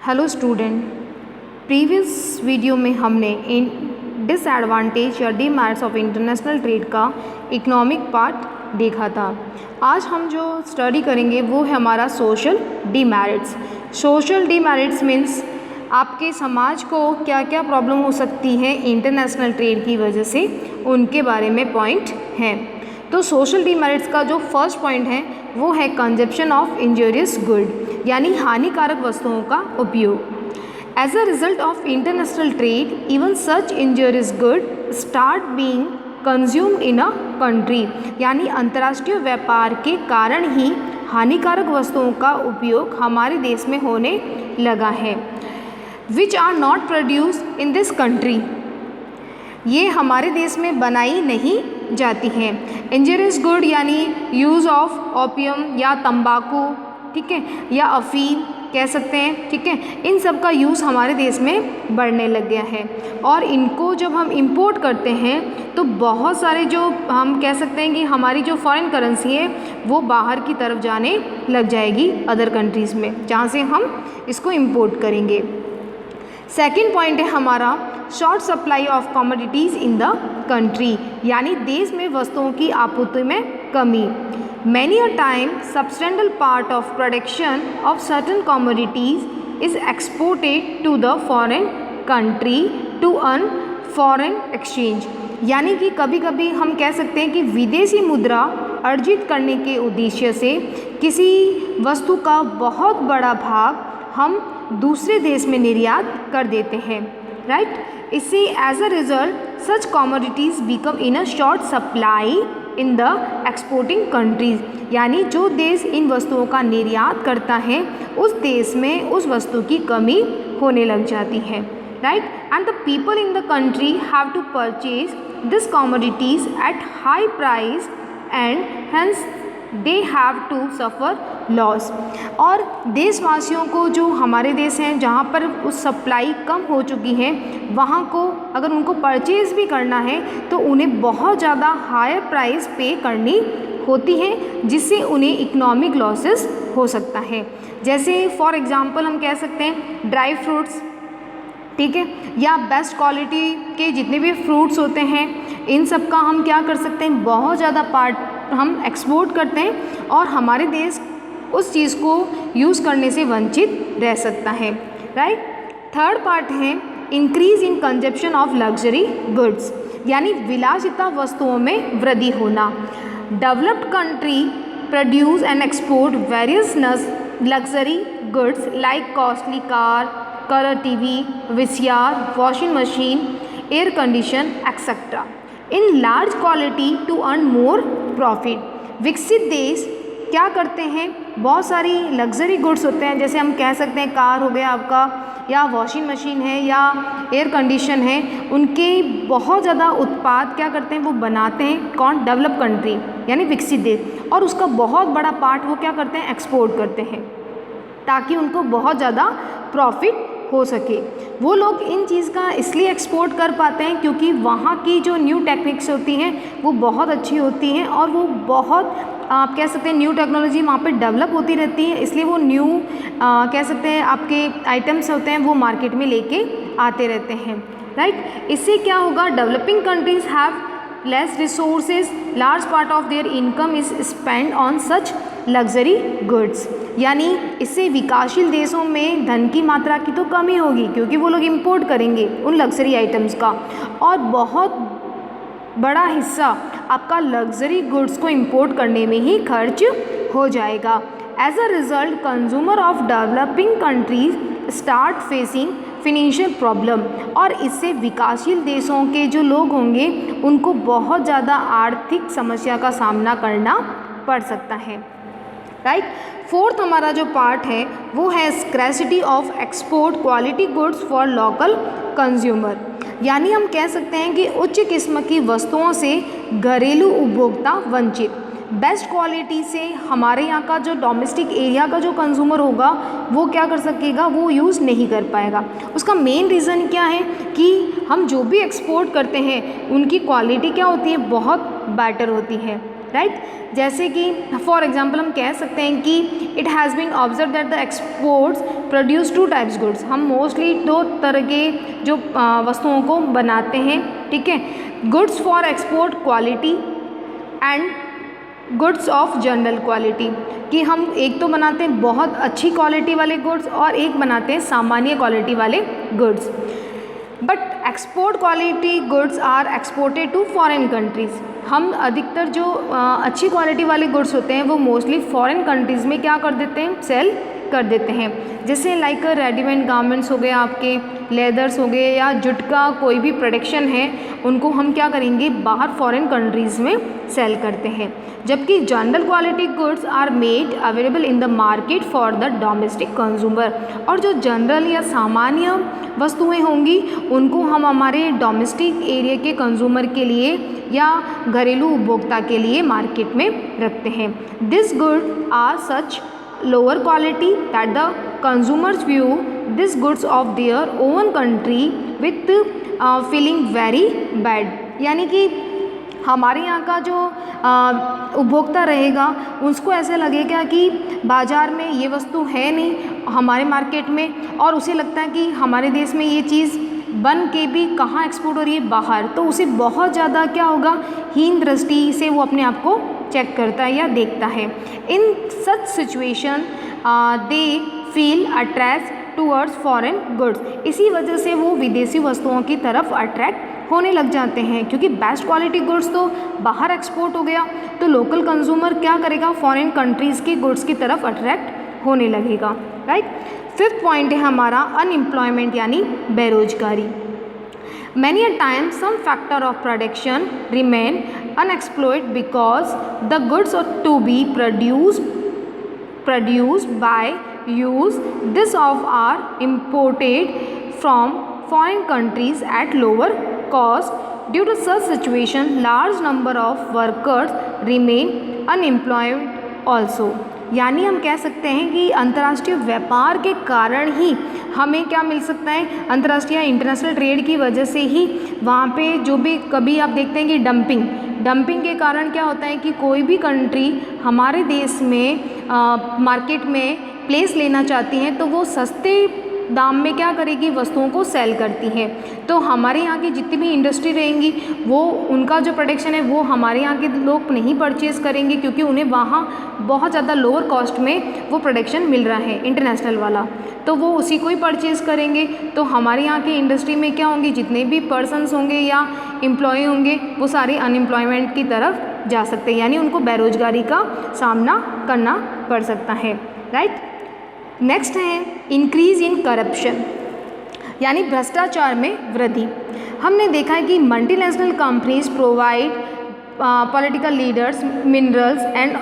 Hello student, previous video में हमने इन disadvantage या डीमेरिट्स ऑफ इंटरनेशनल ट्रेड का इकोनॉमिक पार्ट देखा था। आज हम जो स्टडी करेंगे वो है हमारा social demerits. Social demerits means आपके समाज को क्या क्या प्रॉब्लम हो सकती है इंटरनेशनल ट्रेड की वजह से, उनके बारे में पॉइंट हैं। तो सोशल डीमेरिट्स का जो फर्स्ट पॉइंट है वो है कंजप्शन ऑफ इंजूरियस गुड, यानी हानिकारक वस्तुओं का उपयोग। As a result of international trade even such injurious good start being consumed in a country, यानी अंतर्राष्ट्रीय व्यापार के कारण ही हानिकारक वस्तुओं का उपयोग हमारे देश में होने लगा है। Which are not produced in this country, ये हमारे देश में बनाई नहीं जाती हैं। इंजूरियस गुड यानी यूज़ ऑफ ओपियम या तंबाकू, ठीक है, या अफीम कह सकते हैं, ठीक है, इन सब का यूज़ हमारे देश में बढ़ने लग गया है। और इनको जब हम इंपोर्ट करते हैं तो बहुत सारे जो हम कह सकते हैं कि हमारी जो फॉरेन करेंसी है वो बाहर की तरफ जाने लग जाएगी अदर कंट्रीज़ में, जहाँ से हम इसको इंपोर्ट करेंगे। सेकेंड पॉइंट है हमारा short supply of commodities in the country, यानी देश में वस्तुओं की आपूर्ति में कमी। Many a time substantial part of production of certain commodities is exported to the foreign country to earn foreign exchange, यानी कि कभी कभी हम कह सकते हैं कि विदेशी मुद्रा अर्जित करने के उद्देश्य से किसी वस्तु का बहुत बड़ा भाग हम दूसरे देश में निर्यात कर देते हैं, राइट। इससे as a result such commodities become in a short supply in the exporting countries, यानी जो देश इन वस्तुओं का निर्यात करता है उस देश में उस वस्तु की कमी होने लग जाती है, right. And the people in the country have to purchase this commodities at high price and hence they have to suffer loss. और देशवासियों को, जो हमारे देश हैं जहाँ पर उस सप्लाई कम हो चुकी है, वहाँ को अगर उनको परचेज़ भी करना है तो उन्हें बहुत ज़्यादा हायर प्राइस पे करनी होती है, जिससे उन्हें इकोनॉमिक लॉसेस हो सकता है। जैसे फॉर एग्ज़ाम्पल हम कह सकते हैं ड्राई फ्रूट्स, ठीक है, या बेस्ट क्वालिटी के जितने भी फ्रूट्स होते हैं, इन सब का हम क्या कर सकते हैं, बहुत ज़्यादा पार्ट हम एक्सपोर्ट करते हैं और हमारे देश उस चीज़ को यूज़ करने से वंचित रह सकता है, राइट। थर्ड पार्ट है increase in consumption of luxury goods, यानी विलासिता वस्तुओं में वृद्धि होना। Developed country produce and export various luxury goods like costly car, colour TV, VCR, washing machine, air condition etcetera in large quality to earn more profit. विकसित देश क्या करते हैं, बहुत सारी लग्जरी गुड्स होते हैं, जैसे हम कह सकते हैं कार हो गया आपका, या वॉशिंग मशीन है, या एयर कंडीशन है, उनके बहुत ज़्यादा उत्पाद क्या करते हैं वो बनाते हैं कौन, डेवलप कंट्री यानी विकसित देश, और उसका बहुत बड़ा पार्ट वो क्या करते हैं, एक्सपोर्ट करते हैं, ताकि उनको बहुत ज़्यादा प्रॉफिट हो सके। वो लोग इन चीज़ का इसलिए एक्सपोर्ट कर पाते हैं क्योंकि वहाँ की जो न्यू टेक्निक्स होती हैं वो बहुत अच्छी होती हैं, और वो बहुत आप कह सकते हैं न्यू टेक्नोलॉजी वहाँ पे डेवलप होती रहती है, इसलिए वो न्यू कह सकते हैं आपके आइटम्स होते हैं वो मार्केट में लेके आते रहते हैं, राइट। इससे क्या होगा, developing countries have less resources, large part of their income is spend on such luxury goods, यानी इससे विकासशील देशों में धन की मात्रा की तो कमी होगी क्योंकि वो लोग इंपोर्ट करेंगे उन लग्जरी आइटम्स का, और बहुत बड़ा हिस्सा आपका लग्जरी गुड्स को इंपोर्ट करने में ही खर्च हो जाएगा। As a result consumer of developing countries start facing financial problem, और इससे विकासशील देशों के जो लोग होंगे उनको बहुत ज़्यादा आर्थिक समस्या का सामना करना पड़ सकता है, राइट। फोर्थ हमारा जो पार्ट है वो है scarcity of export quality goods for local consumer, यानी हम कह सकते हैं कि उच्च किस्म की वस्तुओं से घरेलू उपभोक्ता वंचित। बेस्ट क्वालिटी से हमारे यहाँ का जो डोमेस्टिक एरिया का जो कंज्यूमर होगा वो क्या कर सकेगा, वो यूज़ नहीं कर पाएगा। उसका मेन रीज़न क्या है कि हम जो भी एक्सपोर्ट करते हैं उनकी क्वालिटी क्या होती है, बहुत बेटर होती है, राइट। जैसे कि फॉर एग्जांपल हम कह सकते हैं कि it has been observe that the exports produce two types goods. हम मोस्टली दो तरह के जो वस्तुओं को बनाते हैं, ठीक है, goods for export quality and goods of general quality, कि हम एक तो बनाते हैं बहुत अच्छी क्वालिटी वाले गुड्स और एक बनाते हैं सामान्य क्वालिटी वाले goods. But export quality goods are exported to foreign countries. हम अधिकतर जो अच्छी क्वालिटी वाले गुड्स होते हैं वो मोस्टली फॉरेन कंट्रीज़ में क्या कर देते हैं, सेल कर देते हैं। जैसे लाइक रेडीमेड गारमेंट्स हो गए, आपके लेदर्स हो गए, या जुट का कोई भी प्रोडक्शन है, उनको हम क्या करेंगे, बाहर फॉरेन कंट्रीज़ में सेल करते हैं। जबकि general quality goods are made available in the market for the domestic consumer. और जो जनरल या सामान्य वस्तुएं होंगी उनको हम हमारे डोमेस्टिक एरिया के कंज्यूमर के लिए या घरेलू उपभोक्ता के लिए मार्केट में रखते हैं। This good are such lower quality that the consumers view these goods of their own country with feeling very bad। यानी कि हमारे यहाँ का जो उपभोक्ता रहेगा उसको ऐसे लगेगा कि बाज़ार में ये वस्तु है नहीं हमारे मार्केट में, और उसे लगता है कि हमारे देश में ये चीज़ बन के भी कहाँ एक्सपोर्ट हो रही है, बाहर। तो उसे बहुत ज़्यादा क्या होगा, हीन दृष्टि से वो अपने आप को चेक करता है या देखता है। In such situation they feel attract towards foreign goods. इसी वजह से वो विदेशी वस्तुओं की तरफ अट्रैक्ट होने लग जाते हैं, क्योंकि बेस्ट क्वालिटी गुड्स तो बाहर एक्सपोर्ट हो गया, तो लोकल कंज्यूमर क्या करेगा, फॉरेन कंट्रीज़ के गुड्स की तरफ अट्रैक्ट होने लगेगा, राइट। फिफ्थ पॉइंट है हमारा अनएम्प्लॉयमेंट यानी बेरोजगारी। Many a time some factor of production remain unexploited because the goods are to be produced by use this of are imported from foreign countries at lower cost. Due to such situation, large number of workers remain unemployed also। यानी हम कह सकते हैं कि अंतर्राष्ट्रीय व्यापार के कारण ही हमें क्या मिल सकता है, अंतर्राष्ट्रीय इंटरनेशनल ट्रेड की वजह से ही वहाँ पे जो भी कभी आप देखते हैं कि डंपिंग के कारण क्या होता है कि कोई भी कंट्री हमारे देश में मार्केट में प्लेस लेना चाहती हैं तो वो सस्ते दाम में क्या करेगी, वस्तुओं को सेल करती है। तो हमारे यहाँ की जितनी भी इंडस्ट्री रहेंगी वो उनका जो प्रोडक्शन है वो हमारे यहाँ के लोग नहीं परचेज़ करेंगे, क्योंकि उन्हें वहाँ बहुत ज़्यादा लोअर कॉस्ट में वो प्रोडक्शन मिल रहा है इंटरनेशनल वाला, तो वो उसी को ही परचेज़ करेंगे। तो हमारे यहाँ की इंडस्ट्री में क्या होंगे, जितने भी पर्सनस होंगे या एम्प्लॉय होंगे वो सारे अनएम्प्लॉयमेंट की तरफ जा सकते हैं, यानी उनको बेरोजगारी का सामना करना पड़ सकता है, राइट। नेक्स्ट है इंक्रीज़ इन करप्शन यानी भ्रष्टाचार में वृद्धि। हमने देखा है कि multinational companies provide political leaders, minerals and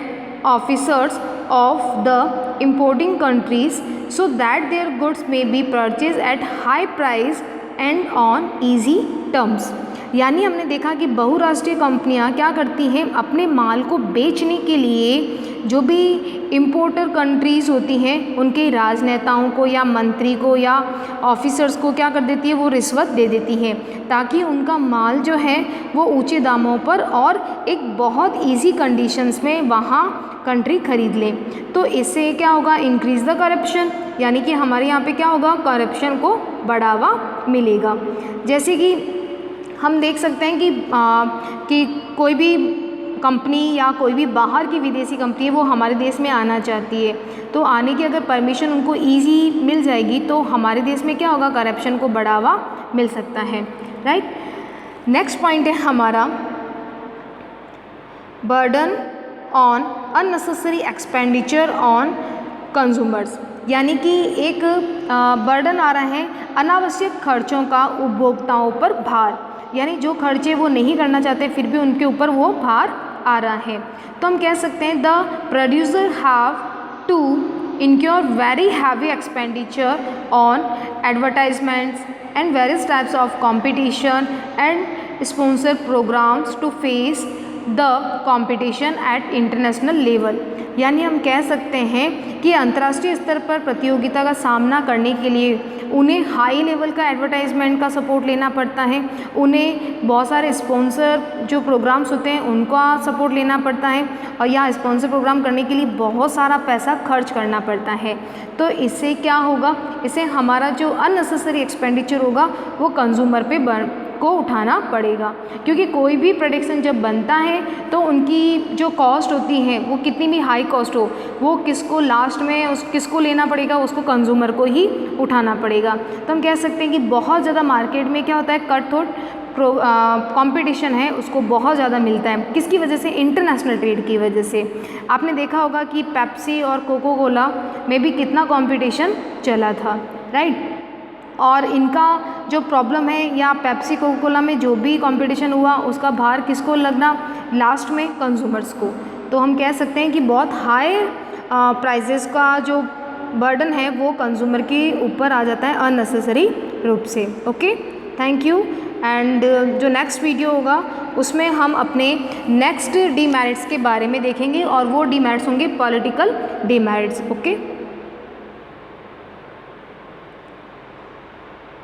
officers of the importing countries so that their goods may be purchase at high price and on easy terms. यानी हमने देखा कि बहुराष्ट्रीय कंपनियां क्या करती हैं, अपने माल को बेचने के लिए जो भी इंपोर्टर कंट्रीज़ होती हैं उनके राजनेताओं को या मंत्री को या ऑफिसर्स को क्या कर देती है, वो रिश्वत दे देती है ताकि उनका माल जो है वो ऊंचे दामों पर और एक बहुत इजी कंडीशंस में वहाँ कंट्री खरीद ले। तो इससे क्या होगा, इंक्रीज़ द करप्शन, यानी कि हमारे यहाँ पे क्या होगा, करप्शन को बढ़ावा मिलेगा। जैसे कि हम देख सकते हैं कि कोई भी कंपनी या कोई भी बाहर की विदेशी कंपनी है वो हमारे देश में आना चाहती है, तो आने की अगर परमिशन उनको इजी मिल जाएगी तो हमारे देश में क्या होगा, करप्शन को बढ़ावा मिल सकता है, राइट। नेक्स्ट पॉइंट है हमारा burden on unnecessary expenditure on consumers, यानी कि एक बर्डन आ रहा है अनावश्यक खर्चों का उपभोक्ताओं पर भार, यानी जो खर्चे वो नहीं करना चाहते फिर भी उनके ऊपर वो भार आ रहा है। तो हम कह सकते हैं the producer have to incur very heavy expenditure on advertisements and various types of competition and sponsor programs to face the competition eight international level, यानी हम कह सकते हैं कि अंतर्राष्ट्रीय स्तर पर प्रतियोगिता का सामना करने के लिए उन्हें हाई लेवल का एडवर्टाइजमेंट का सपोर्ट लेना पड़ता है, उन्हें बहुत सारे स्पॉन्सर जो प्रोग्राम्स होते हैं उनका सपोर्ट लेना पड़ता है, और यहाँ स्पॉन्सर प्रोग्राम करने के लिए बहुत सारा पैसा खर्च करना पड़ता है। तो इससे क्या होगा, इससे हमारा जो अननेसेसरी एक्सपेंडिचर होगा वो कंज्यूमर पे को उठाना पड़ेगा, क्योंकि कोई भी प्रोडक्शन जब बनता है तो उनकी जो कॉस्ट होती है वो कितनी भी हाई कॉस्ट हो, वो किसको लास्ट में किसको लेना पड़ेगा, उसको कंज्यूमर को ही उठाना पड़ेगा। तो हम कह सकते हैं कि बहुत ज़्यादा मार्केट में क्या होता है, कट थ्रोट कंपटीशन है उसको बहुत ज़्यादा मिलता है। किसकी वजह से, इंटरनेशनल ट्रेड की वजह से। आपने देखा होगा कि पेप्सी और कोको कोला में भी कितना कंपटीशन चला था, राइट। और इनका जो प्रॉब्लम है, या पेप्सी कोको कोला में जो भी कंपटीशन हुआ उसका भार किसको लगना, लास्ट में कंज्यूमर्स को। तो हम कह सकते हैं कि बहुत हाई प्राइजेस का जो बर्डन है वो कंज्यूमर के ऊपर आ जाता है अननेसेसरी रूप से। Okay, thank you. एंड जो नेक्स्ट वीडियो होगा उसमें हम अपने नेक्स्ट डीमेरिट्स के बारे में देखेंगे, और वो डीमेरिट्स होंगे पॉलिटिकल डीमेरिट्स। ओके।